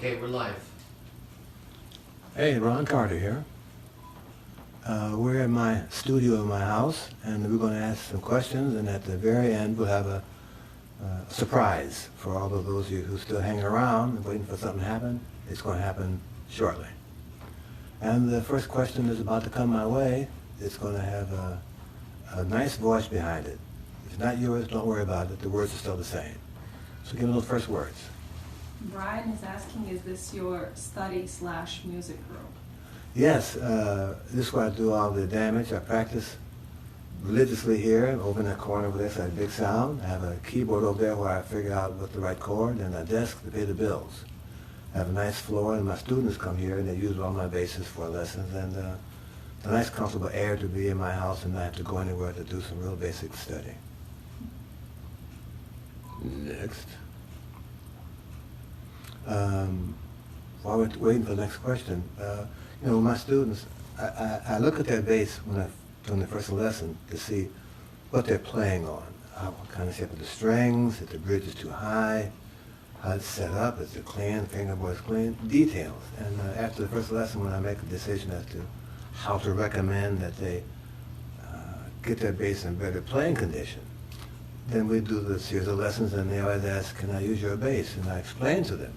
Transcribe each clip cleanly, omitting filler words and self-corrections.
Okay, we're live. Hey, Ron Carter here. We're in my studio in my house, and we're going to ask some questions, and at the very end we'll have a surprise for all of those of you who are still hanging around and waiting for something to happen. It's going to happen shortly. And the first question is about to come my way. It's going to have a nice voice behind it. If it's not yours, don't worry about it. The words are still the same. So give me those first words. Brian is asking, is this your study/music room? Yes, this is where I do all the damage. I practice religiously here, over in that corner over there, so I have big sound. I have a keyboard over there where I figure out what the right chord, and a desk to pay the bills. I have a nice floor, and my students come here, and they use all my bases for lessons, and it's a nice, comfortable air to be in my house and not have to go anywhere to do some real basic study. Next. While we're waiting for the next question, you know, my students, I look at their bass when I'm doing the first lesson to see what they're playing on. What kind of shape of the strings, if the bridge is too high, how it's set up, is it clean, fingerboard is clean, details. And after the first lesson, when I make a decision as to how to recommend that they get their bass in better playing condition, then we do the series of lessons, and they always ask, can I use your bass? And I explain to them,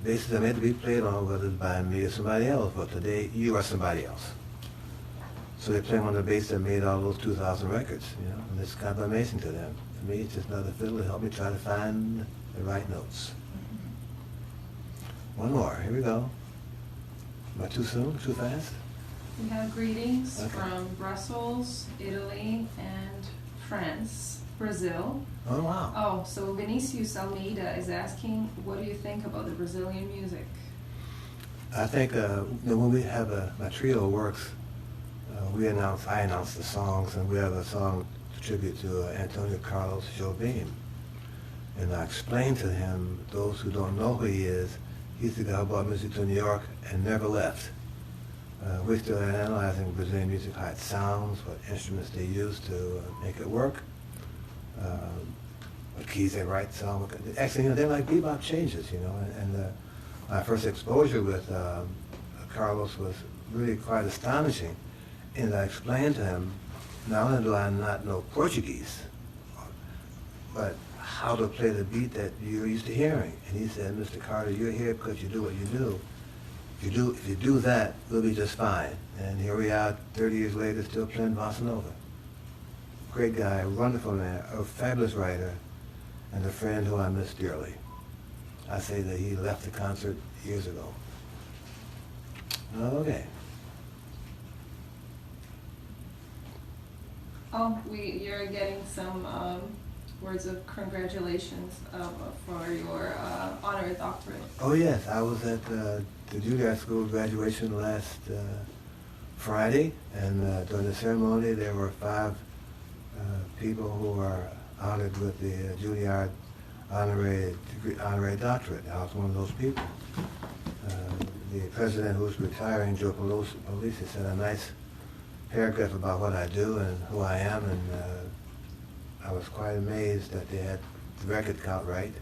basses are meant to be played on, whether it's by me or somebody else, but today you are somebody else. So they play on the bass that made all those 2,000 records, you know, and it's kind of amazing to them. To me, it's just another fiddle to help me try to find the right notes. One more, here we go. Am I too soon, too fast? We have greetings Okay. from Brussels, Italy, and France, Brazil. Oh, wow. Oh, so Vinicius Almeida is asking, what do you think about the Brazilian music? I think you know, when we have my trio works, I announce the songs, and we have a song to tribute to Antonio Carlos Jobim. And I explain to him, those who don't know who he is, he's the guy who brought music to New York and never left. We're still analyzing Brazilian music, how it sounds, what instruments they use to make it work, what keys they write song. Actually, you know, they're like bebop changes, you know, and my first exposure with Carlos was really quite astonishing. And I explained to him, not only do I not know Portuguese, but how to play the beat that you're used to hearing. And he said, Mr. Carter, you're here because you do what you do. If you do that, we'll be just fine. And here we are, 30 years later, still playing bossa nova. Great guy, wonderful man, a fabulous writer, and a friend who I miss dearly. I say that he left the concert years ago. Okay. Oh, you're getting some words of congratulations for your honorary doctorate. Oh yes, I was at the Juilliard School graduation last Friday, and during the ceremony there were 5 people who were honored with the Juilliard honorary doctorate. I was one of those people. The president, who's retiring, Joe Polisi, said a nice paragraph about what I do and who I am, and I was quite amazed that they had the record count right,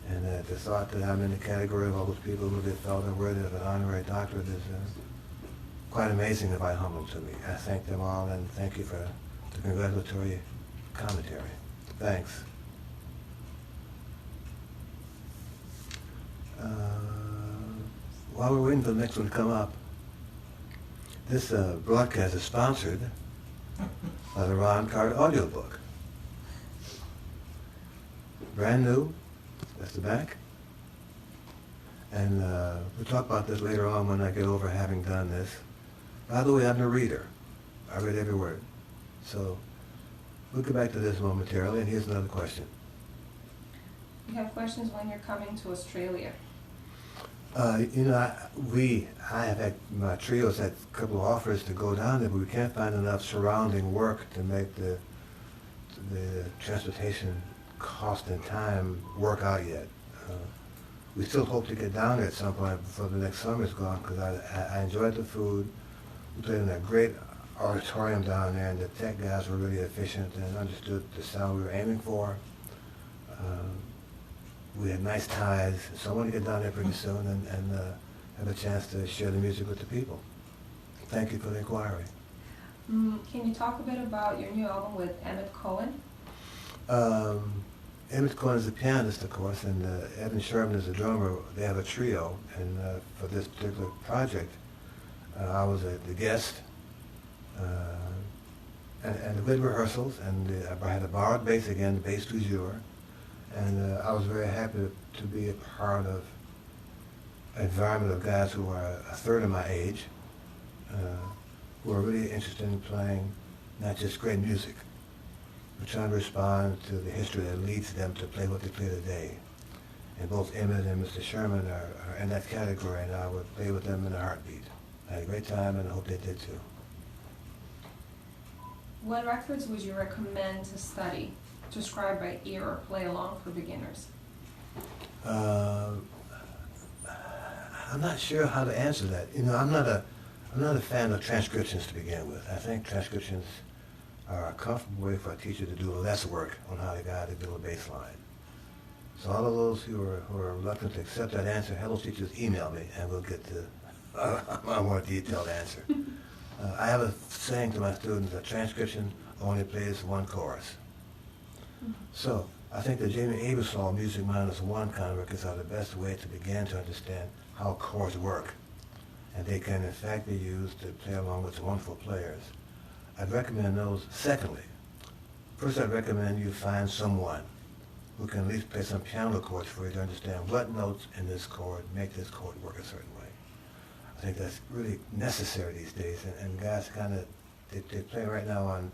and the thought that I'm in the category of all those people who they felt are worthy of an honorary doctorate is quite amazing and quite humble to me. I thank them all, and thank you for the congratulatory commentary. Thanks. While we're waiting for the next one to come up, this broadcast is sponsored by the Ron Carter audiobook. Brand new, that's the back. And we'll talk about this later on when I get over having done this. By the way, I'm a reader. I read every word. So we'll get back to this momentarily, and here's another question. We have questions when you're coming to Australia. You know, I have had, my trio's had a couple of offers to go down there, but we can't find enough surrounding work to make the transportation cost and time work out yet. We still hope to get down there at some point before the next summer's gone, because I enjoyed the food. We played in a great auditorium down there, and the tech guys were really efficient and understood the sound we were aiming for. we had nice ties, so I want to get down there pretty soon and have a chance to share the music with the people. Thank you for the inquiry. Can you talk a bit about your new album with Emmett Cohen? Emmett Cohen is a pianist, of course, and Evan Sherman is a drummer. They have a trio, and for this particular project, I was the guest, and with rehearsals, and I had a borrowed bass again, the bass du jour, and I was very happy to be a part of an environment of guys who are a third of my age, who are really interested in playing not just great music, but trying to respond to the history that leads them to play what they play today. And both Emmett and Mr. Sherman are in that category, and I would play with them in a heartbeat. I had a great time, and I hope they did too. What records would you recommend to study, describe by ear, or play along for beginners? I'm not sure how to answer that. You know, I'm not a fan of transcriptions to begin with. I think transcriptions are a comfortable way for a teacher to do less work on how to guide to build a bass line. So all of those who are reluctant to accept that answer, hello teachers, email me and we'll get to a more detailed answer. I have a saying to my students that transcription only plays one chorus. So I think the Jamie Abersol Music -1 kind of records are the best way to begin to understand how chords work. And they can in fact be used to play along with wonderful players. I'd recommend those. Secondly, first I'd recommend you find someone who can at least play some piano chords for you to understand what notes in this chord make this chord work a certain way. I think that's really necessary these days, and guys kind of, they play right now on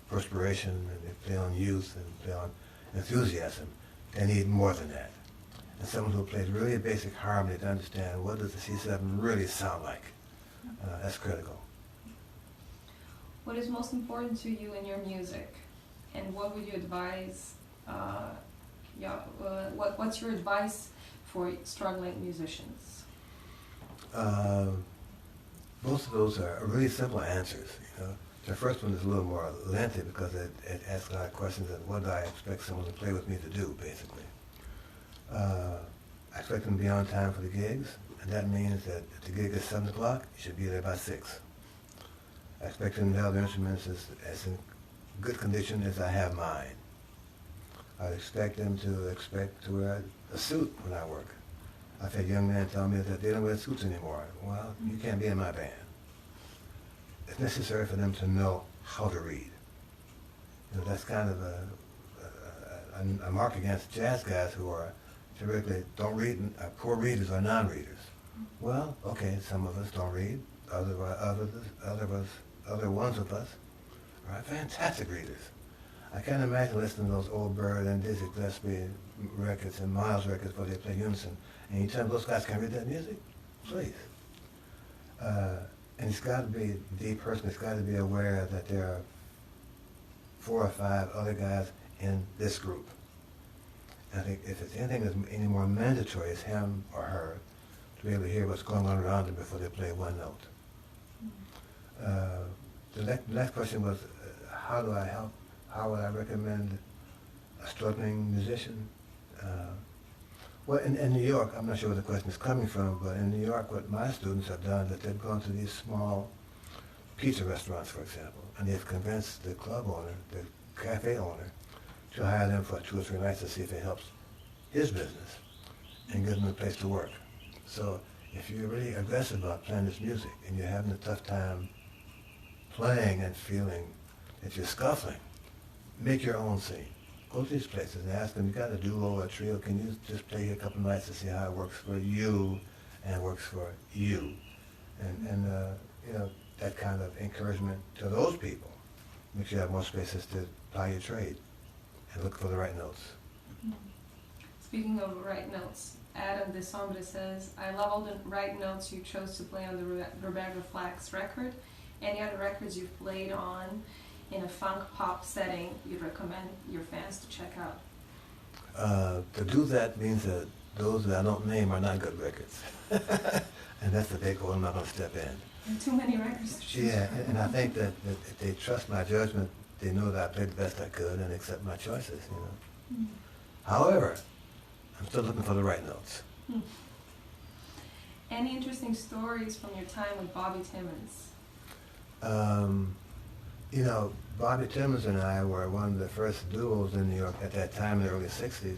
perspiration, and they play on youth, and play on enthusiasm. They need more than that. And someone who plays really basic harmony to understand what does the C7 really sound like. That's critical. What is most important to you in your music, and what would you advise? What's your advice for struggling musicians? Both of those are really simple answers. You know, the first one is a little more lengthy because it asks a lot of questions of what do I expect someone to play with me to do, basically. I expect them to be on time for the gigs, and that means that if the gig is 7 o'clock, you should be there by 6. I expect them to have their instruments as in good condition as I have mine. I'd expect them to wear a suit when I work. I've had young men tell me that they don't wear suits anymore. Well, you can't be in my band. It's necessary for them to know how to read. You know, that's kind of a mark against jazz guys who are typically don't read, poor readers or non-readers. Well, okay, some of us don't read. Other ones of us are fantastic readers. I can't imagine listening to those old Bird and Dizzy Gillespie records and Miles records where they play unison, and you tell me those guys can't read that music? Please. And it's got to be, the person has got to be aware that there are 4 or 5 other guys in this group. I think if it's anything that's any more mandatory, it's him or her to be able to hear what's going on around them before they play one note. The next question was, how do I help? How would I recommend a struggling musician? Well, in New York, I'm not sure where the question is coming from, but in New York, what my students have done is that they've gone to these small pizza restaurants, for example, and they've convinced the club owner, the cafe owner, to hire them for 2 or 3 nights to see if it helps his business and give them a place to work. So if you're really aggressive about playing this music and you're having a tough time playing and feeling that you're scuffling, make your own scene. Go to these places and ask them, you got a duo or a trio, can you just play here a couple nights to see how it works for you and works for you? And you know, that kind of encouragement to those people makes you have more spaces to ply your trade and look for the right notes. Speaking of right notes, Adam DeSombre says, I love all the right notes you chose to play on the Rebecca Flax record. Any other records you've played on in a funk pop setting you'd recommend your fans to check out? To do that means that those that I don't name are not good records. And that's the big hole I'm not going to step in. There are too many records to choose. Yeah, and I think that if they trust my judgment, they know that I played the best I could and accept my choices, you know. However, I'm still looking for the right notes. Any interesting stories from your time with Bobby Timmons? You know, Bobby Timmons and I were one of the first duos in New York at that time in the early 60s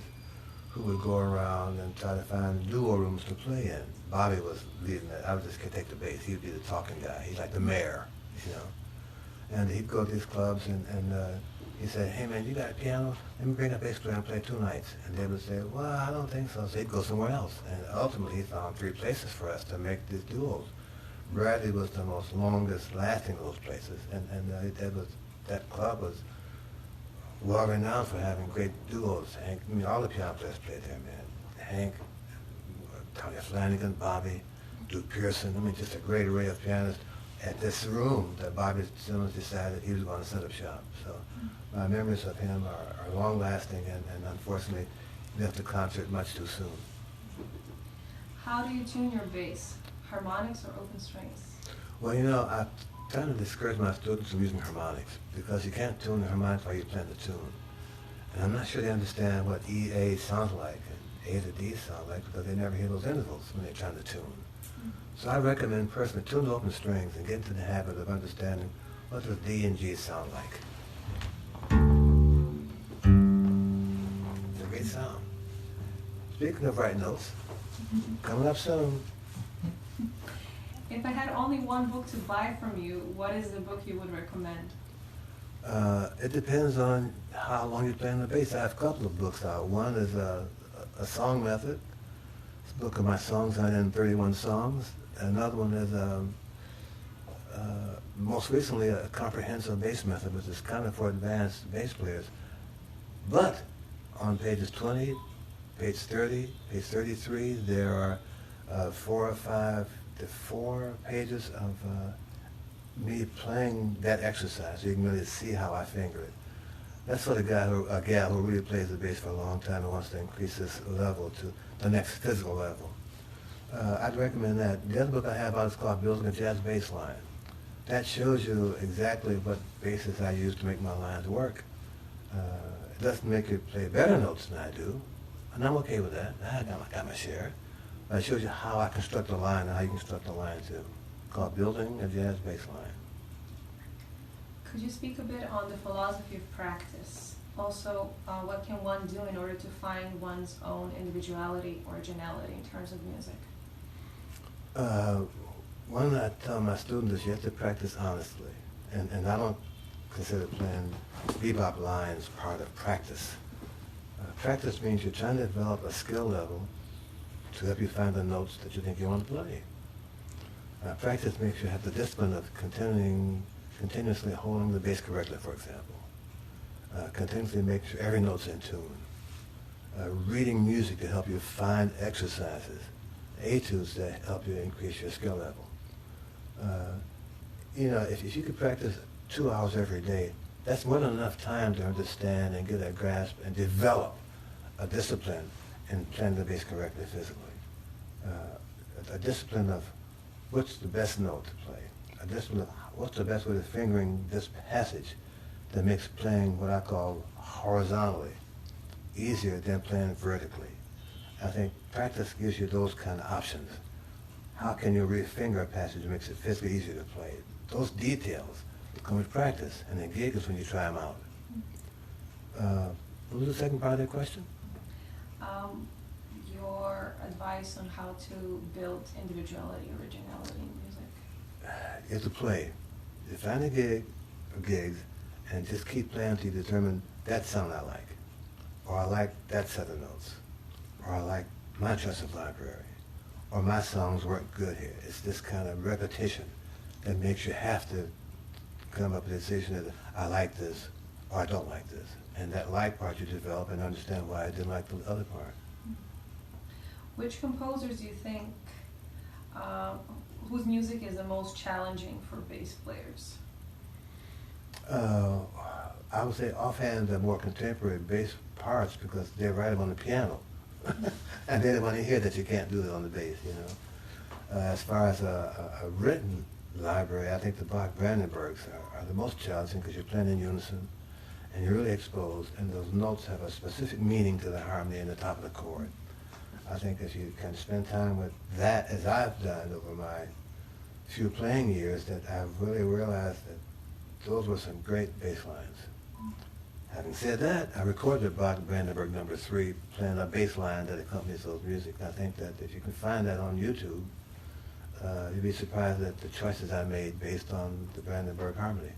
who would go around and try to find duo rooms to play in. Bobby was leading it. I would just take the bass. He'd be the talking guy. He's like the mayor, you know. And he'd go to these clubs and he said, hey man, you got a piano? Let me bring a bass player and play 2 nights. And they would say, well, I don't think so. So he'd go somewhere else. And ultimately he found 3 places for us to make these duos. Bradley was the most longest lasting of those places. That club was well renowned for having great duos. Hank, I mean, all the piano players played there, man. Hank, Tony Flanagan, Bobby, Duke Pearson. I mean, just a great array of pianists at this room that Bobby Timmons decided he was going to set up shop. So my memories of him are long-lasting and unfortunately left the concert much too soon. How do you tune your bass? Harmonics or open strings? Well, you know, I try to discourage my students from using harmonics because you can't tune the harmonics while you're playing the tune. And I'm not sure they understand what E, A sounds like and A to D sound like because they never hear those intervals when they're trying to tune. So I recommend personally tune the open strings and get into the habit of understanding what does D and G sound like. It's a great sound. Speaking of right notes, coming up soon. If I had only one book to buy from you, what is the book you would recommend? It depends on how long you're playing the bass. I have a couple of books out. One is a song method. It's a book of my songs, 131 songs. Another one is most recently a comprehensive bass method, which is kind of for advanced bass players. But on pages 20, page 30, page 33, there are 4 or 5 to 4 pages of me playing that exercise, so you can really see how I finger it. That's for the guy a gal who really plays the bass for a long time and wants to increase this level to the next physical level. I'd recommend that. The other book I have out is called Building a Jazz Bass Line. That shows you exactly what basses I use to make my lines work. It doesn't make you play better notes than I do, and I'm okay with that. I got my share. But it shows you how I construct a line and how you construct a line too. Called Building a Jazz Bass Line. Could you speak a bit on the philosophy of practice? Also, what can one do in order to find one's own individuality, originality in terms of music? One that I tell my students is you have to practice honestly. And I don't consider playing bebop lines part of practice. Practice means you're trying to develop a skill level to help you find the notes that you think you want to play. Practice makes you have the discipline of continuously holding the bass correctly, for example. Continuously make sure every note's in tune. Reading music to help you find exercises, etudes that help you increase your skill level. You know, if you could practice 2 hours every day, that's more than enough time to understand and get a grasp and develop a discipline in playing the bass correctly physically. A discipline of what's the best note to play. A discipline of what's the best way of fingering this passage that makes playing what I call horizontally easier than playing vertically. I think practice gives you those kind of options. How can you refinger a passage that makes it physically easier to play? Those details come with practice, and the gig is when you try them out. What was the second part of that question? Your advice on how to build individuality, originality in music? You have to play. You find a gig or gigs and just keep playing until you determine that sound I like, or I like that set of notes, or I like my choice of library, or my songs work good here. It's this kind of repetition that makes you have to come up with a decision that I like this or I don't like this. And that like part you develop and understand why I didn't like the other part. Which composers do you think, whose music is the most challenging for bass players? I would say offhand the more contemporary bass parts because they write them on the piano. And they don't want to hear that you can't do it on the bass, you know. As far as a written library, I think the Bach-Brandenburgs are the most challenging because you're playing in unison and you're really exposed and those notes have a specific meaning to the harmony in the top of the chord. I think if you can spend time with that, as I've done over my few playing years, that I've really realized that those were some great bass lines. Having said that, I recorded Brandenburg No. 3 playing a bass line that accompanies those music. I think that if you can find that on YouTube, you'd be surprised at the choices I made based on the Brandenburg harmony.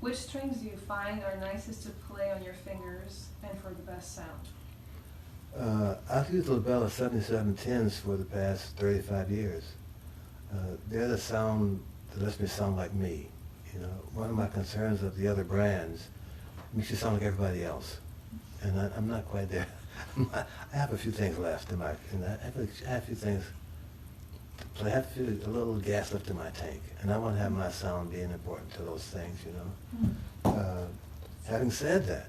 Which strings do you find are nicest to play on your fingers and for the best sound? I've used the LaBella 7710s for the past 35 years. They're the sound that lets me sound like me. You know, one of my concerns of the other brands makes you sound like everybody else, and I'm not quite there. I have a few things left in my, I have a few things to play. I have a little gas left in my tank, and I want to have my sound being important to those things, you know. Having said that,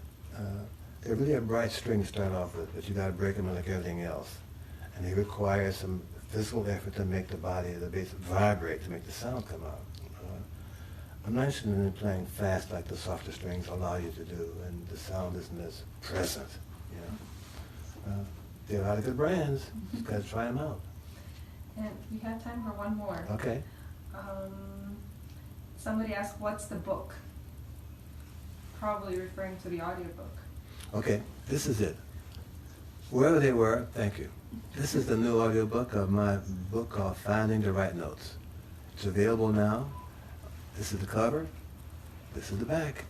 they're really a bright string to start off with, but you got to break them like everything else, and they require some physical effort to make the body of the bass vibrate to make the sound come out. I'm not interested in playing fast like the softer strings allow you to do, and the sound isn't as present, you know. There are a lot of good brands. You've got to try them out. And we have time for one more. Okay. Somebody asked, what's the book? Probably referring to the audiobook. Okay, this is it. Wherever they were, thank you. This is the new audiobook of my book called Finding the Right Notes. It's available now. This is the cover. This is the back.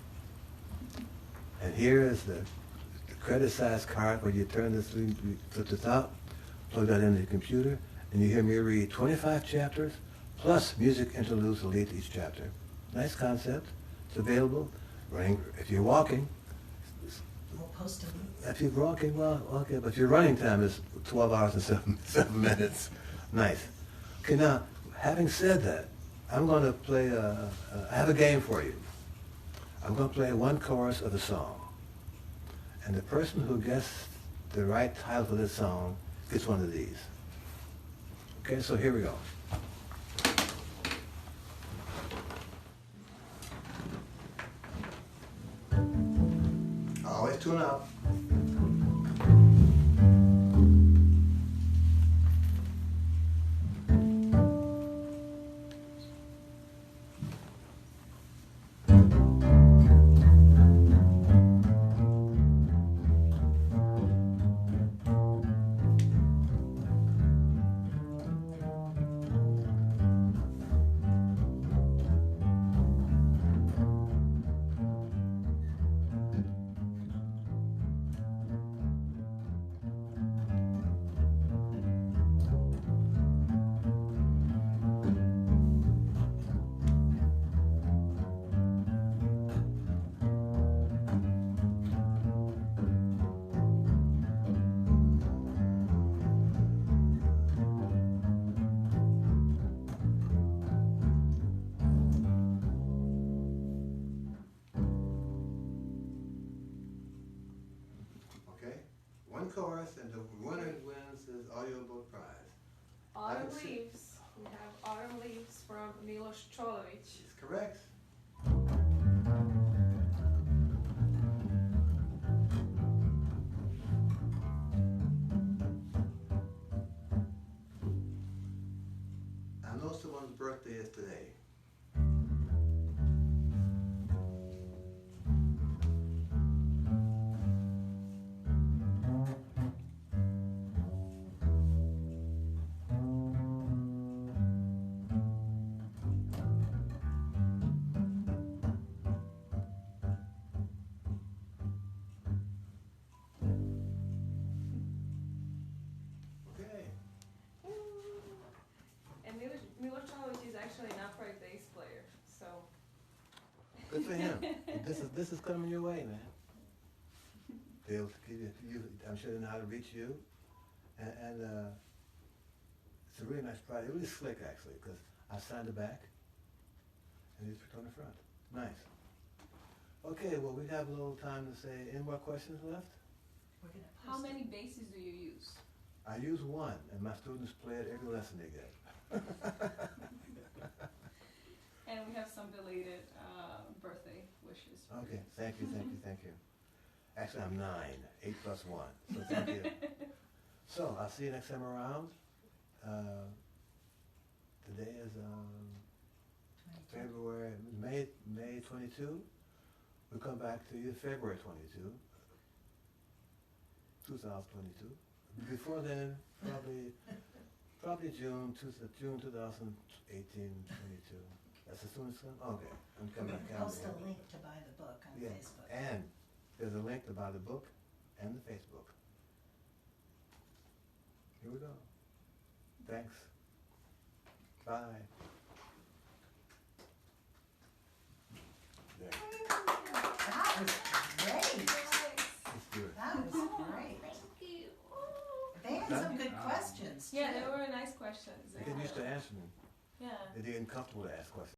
And here is the credit-sized card where you turn this, you flip the top, plug that into the computer, and you hear me read 25 chapters, plus music interludes to lead to each chapter. Nice concept. It's available. Running, if you're walking. We'll post it. If you're walking, well, okay, but your running time is 12 hours and 7 minutes. Nice. Okay, now, having said that, I'm going to play, I have a game for you. I'm going to play one chorus of the song. And the person who gets the right title for this song gets one of these. Okay, so here we go. Always tune out. One chorus, and the winner wins his audiobook prize. Autumn Leaves. We have Autumn Leaves from Milos Cholovic. It's correct. I know someone's birthday is today. Milos Cholovic is actually an upright bass player, so. Good for him. This is coming your way, man. They'll give you, I'm sure they know how to reach you, and it's a really nice prize. It's really slick actually, because I signed the back, and you put on the front. Nice. Okay, well we have a little time to say. Any more questions left? We're gonna post How it. many basses do you use? I use one, and my students play it every lesson they get. And we have some belated birthday wishes. Okay, thank you. Actually, I'm 9, 8 plus 1, so thank you. So I'll see you next time around. Today is 22. February, May 22. We'll come back to you February 22, 2022. Before then, probably June 2018, 22. That's as soon as okay. I'm coming back. Post a link to buy the book on Yeah, Facebook. and there's a link to buy the book and the Facebook. Here we go. Thanks. Bye. There. That was great. Nice. Let's do it. That was Oh, great. thank you. Oh. They had some good questions, too. Yeah, they were nice questions. They get used to answering them. Yeah. They're getting comfortable to ask questions.